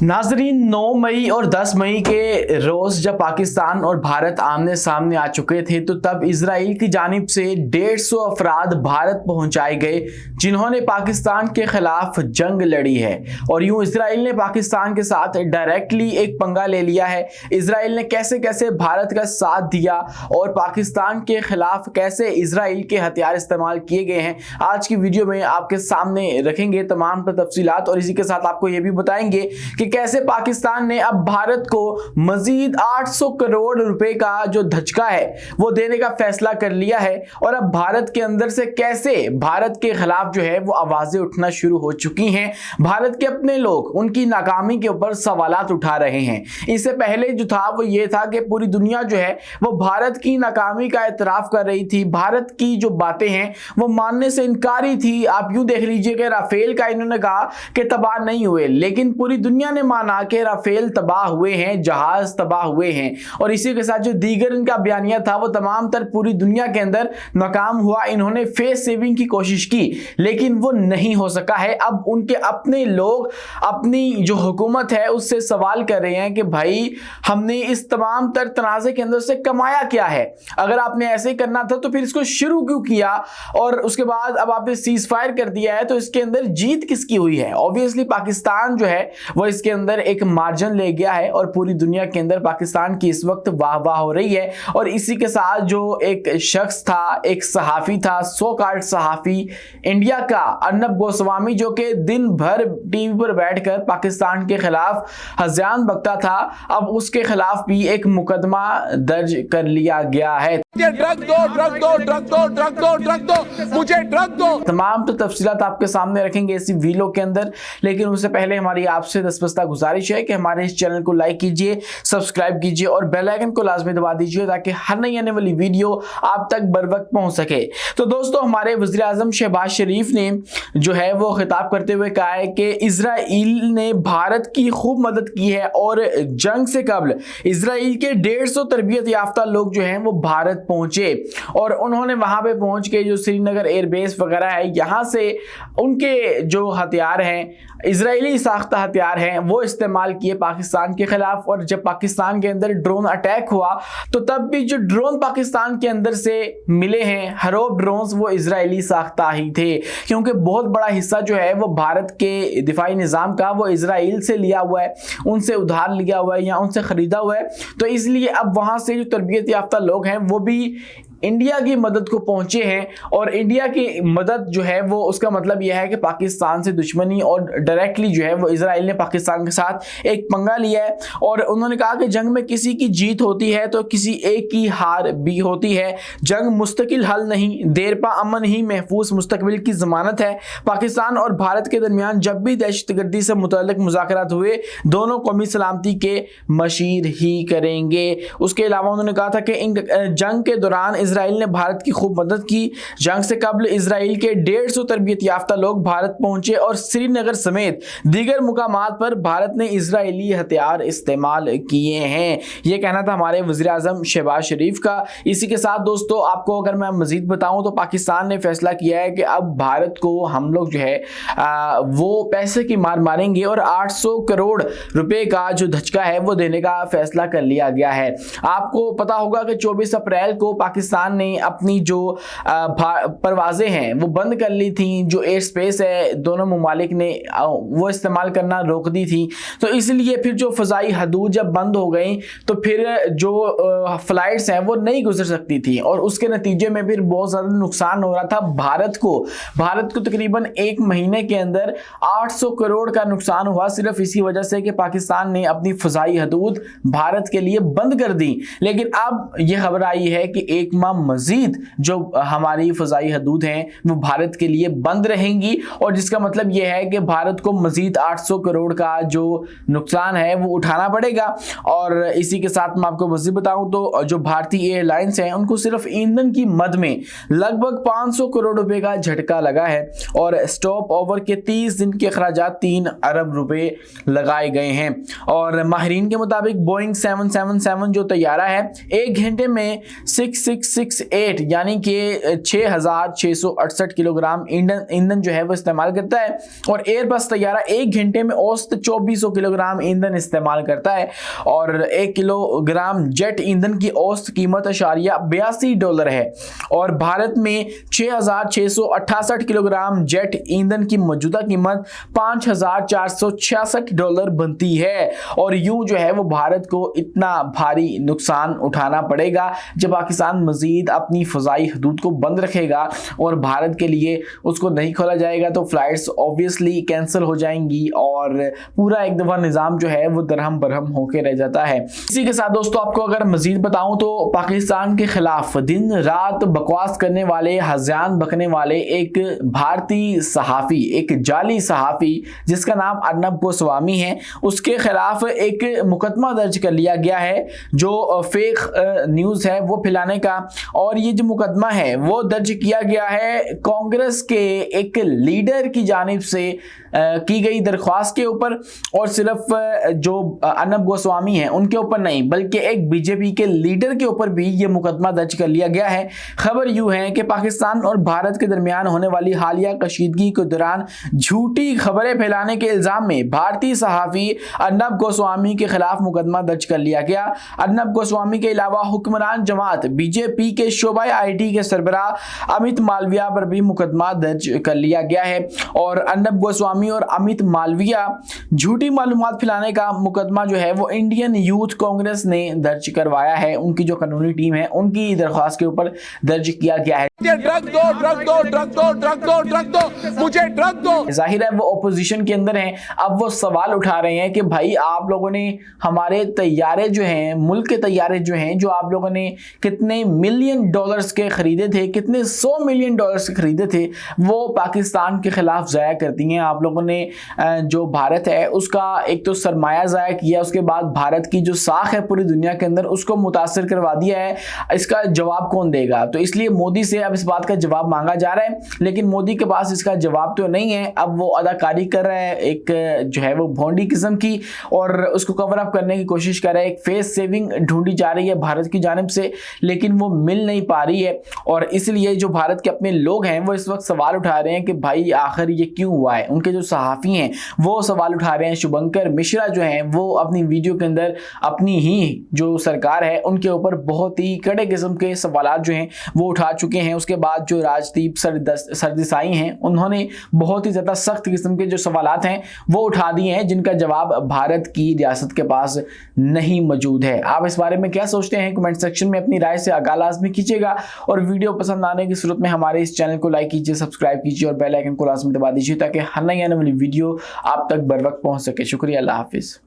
नाजरीन 9 मई और 10 मई के रोज जब पाकिस्तान और भारत आमने सामने आ चुके थे तो तब इजराइल की जानिब से 150 अफराद भारत पहुंचाए गए जिन्होंने पाकिस्तान के खिलाफ जंग लड़ी है। और यूं इजराइल ने पाकिस्तान के साथ डायरेक्टली एक पंगा ले लिया है। इजराइल ने कैसे कैसे भारत का साथ दिया और पाकिस्तान के खिलाफ कैसे इजराइल के हथियार इस्तेमाल किए गए हैं, आज की वीडियो में आपके सामने रखेंगे तमाम तफसीलात। और इसी के साथ आपको यह भी बताएंगे कि कैसे पाकिस्तान ने अब भारत को मजीद 800 करोड़ रुपए का जो धचका है वो देने का फैसला कर लिया है। और अब भारत के अंदर से कैसे भारत के खिलाफ जो है वो आवाजें उठना शुरू हो चुकी हैं। भारत के अपने लोग उनकी नाकामी के ऊपर सवालात उठा रहे हैं। इससे पहले जो था वो ये था कि पूरी दुनिया जो है वो भारत की नाकामी का एतराफ कर रही थी, भारत की जो बातें हैं वो मानने से इनकारी थी। आप यूं देख लीजिए कि राफेल का इन्होंने कहा कि तबाह नहीं हुए, लेकिन पूरी दुनिया ने माना कि राफेल तबाह हुए हैं, जहाज तबाह हुए हैं। और इसी के साथ जो दीगर इनका बयानिया था वो तमाम तर पूरी दुनिया के अंदर नाकाम हुआ। इन्होंने फेस सेविंग की कोशिश की लेकिन वो नहीं हो सका है। अब उनके अपने लोग अपनी जो हुकूमत है उससे सवाल कर रहे हैं कि भाई हमने इस तमाम तर तनाज़े के अंदर से कमाया क्या है, अगर आपने ऐसे ही करना था तो फिर इसको शुरू क्यों किया, और उसके बाद अब आपने सीज फायर कर दिया है तो इसके अंदर जीत किसकी हुई है। ऑब्वियसली पाकिस्तान जो है वो इसके अंदर एक मार्जिन ले गया है और पूरी दुनिया के अंदर पाकिस्तान की इस वक्त वाह वाह हो रही है। और इसी के साथ जो एक शख्स था, एक सहाफ़ी था, सो कार्ड सहाफ़ी इंडिया का अर्नब गोस्वामी, जो कि दिन भर टीवी पर बैठकर पाकिस्तान के खिलाफ हज़ान बकता था, अब उसके खिलाफ भी एक मुकदमा दर्ज कर लिया गया है। ड्रग दो, ड्रग दो, ड्रग दो, ड्रग दो, ड्रग दो, मुझे ड्रग दो। तमाम तो तफसीलात आपके सामने रखेंगे इसी वीडियो के अंदर, लेकिन उससे पहले हमारी आपसे दस्तबस्ता गुजारिश है कि हमारे इस चैनल को लाइक कीजिए, सब्सक्राइब कीजिए और बेल आइकन को लाजमी दबा दीजिए ताकि हर नई आने वाली वीडियो आप तक बर वक्त पहुंच सके। तो दोस्तों, हमारे वज़ीर आज़म शहबाज शरीफ ने जो है वो खिताब करते हुए कहा है कि इजराइल ने भारत की खूब मदद की है और जंग से कबल इजराइल के 150 तरबियत याफ्ता लोग जो हैं वो भारत पहुंचे और उन्होंने वहां पे पहुंच के जो श्रीनगर एयरबेस वगैरह है यहां से उनके जो हथियार हैं, इजरायली साख्ता हथियार हैं, वो इस्तेमाल किए पाकिस्तान के खिलाफ। और जब पाकिस्तान के अंदर ड्रोन अटैक हुआ तो तब भी जो ड्रोन पाकिस्तान के अंदर से मिले हैं, हरोब ड्रोन्स, वो इजरायली साख्ता ही थे, क्योंकि बहुत बड़ा हिस्सा जो है वो भारत के दिफाई निज़ाम का वो इजराइल से लिया हुआ है, उनसे उधार लिया हुआ है या उनसे ख़रीदा हुआ है। तो इसलिए अब वहाँ से जो तरबियत याफ्ता लोग हैं वो भी इंडिया की मदद को पहुंचे हैं। और इंडिया की मदद जो है वो उसका मतलब यह है कि पाकिस्तान से दुश्मनी, और डायरेक्टली जो है वो इजराइल ने पाकिस्तान के साथ एक पंगा लिया है। और उन्होंने कहा कि जंग में किसी की जीत होती है तो किसी एक की हार भी होती है। जंग मुस्तकिल हल नहीं, देरपा अमन ही महफूज मुस्तकबिल की जमानत है। पाकिस्तान और भारत के दरमियान जब भी दहशतगर्दी से मुतल्लिक मुज़ाकरात हुए दोनों कौमी सलामती के मशीर ही करेंगे। उसके अलावा उन्होंने कहा था कि इन जंग के दौरान इजराइल ने भारत की खूब मदद की। जंग से कबल इजराइल के 150 तरबियत याफ्ता लोग भारत पहुंचे और श्रीनगर समेत दीगर मुकामात पर भारत ने इजरायली हथियार इस्तेमाल किए हैं। यह कहना था हमारे वज़ीर आज़म शहबाज शरीफ का। इसी के साथ दोस्तों, आपको अगर मैं मजीद बताऊं तो पाकिस्तान ने फैसला किया है कि अब भारत को हम लोग जो है वो पैसे की मार मारेंगे और 800 करोड़ रुपए का जो धचका है वो देने का फैसला कर लिया गया है। आपको पता होगा कि 24 अप्रैल को पाकिस्तान ने अपनी जो परवाजें हैं वो बंद कर ली थी। जो एयर स्पेस है दोनों मुमालिक ने वो इस्तेमाल करना रोक दी थी। तो इसलिए फिर जो फ़ज़ाई हदूद जब बंद हो गई तो फिर जो फ्लाइट्स हैं वो नहीं गुजर सकती थी और उसके नतीजे में फिर बहुत ज़्यादा नुकसान हो रहा था भारत को तकरीबन एक महीने के अंदर 800 करोड़ का नुकसान हुआ, सिर्फ इसी वजह से कि पाकिस्तान ने अपनी फ़ज़ाई हदूद भारत के लिए बंद कर दी। लेकिन अब यह खबर आई है कि एक माह मजीद जो हमारी फ़ज़ाई हदूद हैं वो भारत के लिए बंद रहेंगी, और जिसका मतलब यह है कि भारत को मजीद 800 करोड़ का जो नुकसान है वो उठाना पड़ेगा। और इसी के साथ मैं आपको मजीद बताऊं तो जो भारतीय एयरलाइंस हैं उनको सिर्फ ईंधन की मद में लगभग 500 करोड़ रुपए का झटका लगा है और स्टॉप ओवर के 30 दिन के अखराजात 3 अरब रुपए लगाए गए हैं। और माहिरीन के मुताबिक बोइंग 777 जो तैयारा है 1 घंटे में 6 668 यानी कि 6,668 किलोग्राम ईंधन जो है वो इस्तेमाल करता है। और एयरबस तैयारा 1 घंटे में औसत 2400 किलोग्राम ईंधन इस्तेमाल करता है। और 1 किलोग्राम जेट ईंधन की औसत कीमत $82 है। और भारत में 6,668 किलोग्राम जेट ईंधन की मौजूदा कीमत $5,466 बनती है। और यूं जो है वो भारत को इतना भारी नुकसान उठाना पड़ेगा जब पाकिस्तान मजीद अपनी फ़ज़ाई हदूद को बंद रखेगा और भारत के लिए उसको नहीं खोला जाएगा तो फ्लाइट्स ऑब्वियसली कैंसिल हो जाएंगी और पूरा एक दफ़ा निज़ाम जो है वो दरहम बरहम होकर रह जाता है। इसी के साथ दोस्तों आपको अगर मजीद बताऊं तो पाकिस्तान के खिलाफ दिन रात बकवास करने वाले, हज़ान बकने वाले एक भारतीय सहाफ़ी, एक जाली सहाफ़ी जिसका नाम अर्नब गोस्वामी है, उसके खिलाफ एक मुकदमा दर्ज कर लिया गया है जो फेक न्यूज़ है वो फैलाने का। और ये जो मुकदमा है वो दर्ज किया गया है कांग्रेस के एक लीडर की जानिब से की गई दरख्वास्त के ऊपर। और सिर्फ जो अर्नब गोस्वामी हैं उनके ऊपर नहीं बल्कि एक बीजेपी के लीडर के ऊपर भी ये मुकदमा दर्ज कर लिया गया है। खबर यूं है कि पाकिस्तान और भारत के दरमियान होने वाली हालिया कशीदगी के दौरान झूठी खबरें फैलाने के इल्जाम में भारतीय सहाफ़ी अर्नब गोस्वामी के खिलाफ मुकदमा दर्ज कर लिया गया। अर्नब गोस्वामी के अलावा हुक्मरान जमात बीजेपी के शोबा IT के सरबराह अमित मालविया पर भी मुकदमा दर्ज कर लिया गया है। और अर्नब गोस्वामी और अमित मालविया झूठी मालूमात फैलाने का मुकदमा जो है वो इंडियन यूथ कांग्रेस ने दर्ज करवाया है। उनकी जो कानूनी टीम है उनकी दरख्वास्त के ऊपर दर्ज किया गया है। ड्रग दो, ड्रग दो, ड्रग दो, ड्रग दो, ड्रग दो, मुझे ड्रग दो। जाहिर है वो ओपोजिशन के अंदर हैं। अब वो सवाल उठा रहे हैं कि भाई आप लोगों ने हमारे तैयारे जो हैं, मुल्क के तैयारे जो हैं, जो आप लोगों ने कितने मिलियन डॉलर्स के खरीदे थे, कितने 100 मिलियन डॉलर्स के खरीदे थे, वो पाकिस्तान के खिलाफ ज़ाया कर दिए। आप लोगों ने जो भारत है उसका एक तो सरमाया ज़ाया किया, उसके बाद भारत की जो साख है पूरी दुनिया के अंदर उसको मुतासर करवा दिया है। इसका जवाब कौन देगा? तो इसलिए मोदी से अब इस बात का जवाब मांगा जा रहा है, लेकिन मोदी के पास इसका जवाब तो नहीं है। अब वो अदाकारी कर रहा है एक जो है वो भोंडी किस्म की, और उसको कवर अप करने की कोशिश कर रहा है। एक फेस सेविंग ढूंढी जा रही है भारत की जानिब से, लेकिन वो मिल नहीं पा रही है। और इसलिए जो भारत के अपने लोग हैं वो इस वक्त सवाल उठा रहे हैं कि भाई आखिर ये क्यों हुआ है। उनके जो सहाफ़ी हैं वो सवाल उठा रहे हैं। शुभंकर मिश्रा जो हैं वो अपनी वीडियो के अंदर अपनी ही जो सरकार है उनके ऊपर बहुत ही कड़े किस्म के सवाल जो हैं वो उठा चुके हैं। उसके बाद जो राजदीप सरदेसाई हैं उन्होंने बहुत ही ज़्यादा सख्त किस्म के जो सवालात हैं वो उठा दिए हैं, जिनका जवाब भारत की रियासत के पास नहीं मौजूद है। आप इस बारे में क्या सोचते हैं कमेंट सेक्शन में अपनी राय से आगाह लाजमी कीजिएगा। और वीडियो पसंद आने की सूरत में हमारे इस चैनल को लाइक कीजिए, सब्सक्राइब कीजिए और बेल आइकन को लाजमी दबा दीजिए ताकि हर नई आने वाली वीडियो आप तक बर वक्त पहुँच सके। शुक्रिया, अल्लाह हाफिज़।